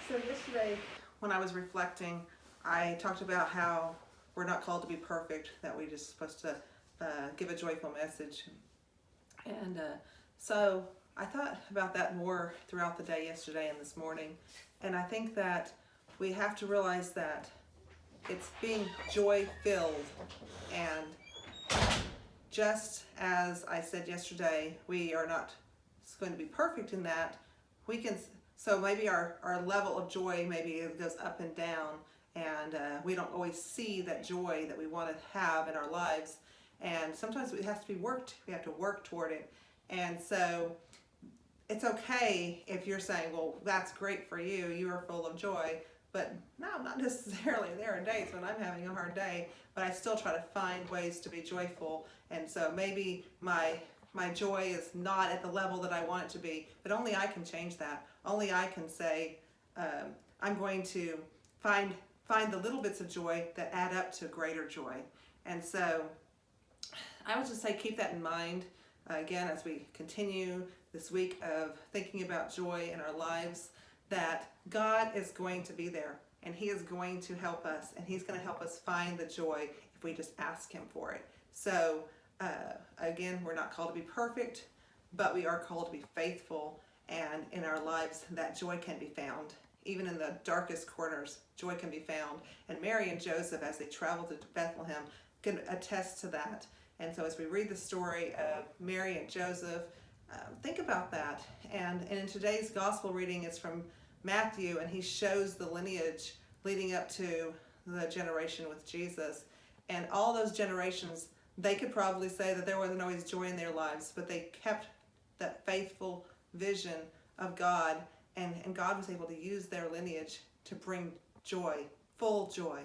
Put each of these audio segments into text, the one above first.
So yesterday, when I was reflecting, I talked about how we're not called to be perfect, that we're just supposed to give a joyful message. And so I thought about that more throughout the day yesterday and this morning. And I think that we have to realize that it's being joy-filled. And just as I said yesterday, we are not going to be perfect in that. We can, so maybe our level of joy, maybe it goes up and down, and we don't always see that joy that we want to have in our lives. And sometimes it has to be worked, we have to work toward it. And so it's okay if you're saying, well, that's great for you, you are full of joy. But no, not necessarily. There are days when I'm having a hard day, but I still try to find ways to be joyful. And so maybe my joy is not at the level that I want it to be, but only I can change that. Only I can say, I'm going to find the little bits of joy that add up to greater joy. And so I would just say keep that in mind, again, as we continue this week of thinking about joy in our lives, that God is going to be there, and He is going to help us, and He's going to help us find the joy if we just ask Him for it. So again, we're not called to be perfect, but we are called to be faithful, and in our lives that joy can be found. Even in the darkest corners, joy can be found. And Mary and Joseph, as they traveled to Bethlehem, can attest to that. And so as we read the story of Mary and Joseph, think about that. And in today's gospel reading, it's from Matthew, and he shows the lineage leading up to the generation with Jesus. And all those generations, they could probably say that there wasn't always joy in their lives, but they kept that faithful vision of God, and God was able to use their lineage to bring joy, full joy,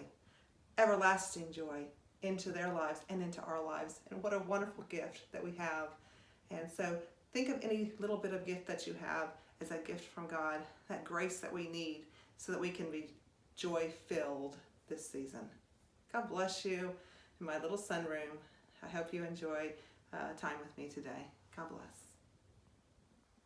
everlasting joy into their lives and into our lives. And what a wonderful gift that we have. And so think of any little bit of gift that you have as a gift from God, that grace that we need so that we can be joy-filled this season. God bless you in my little sunroom. I hope you enjoy time with me today. God bless.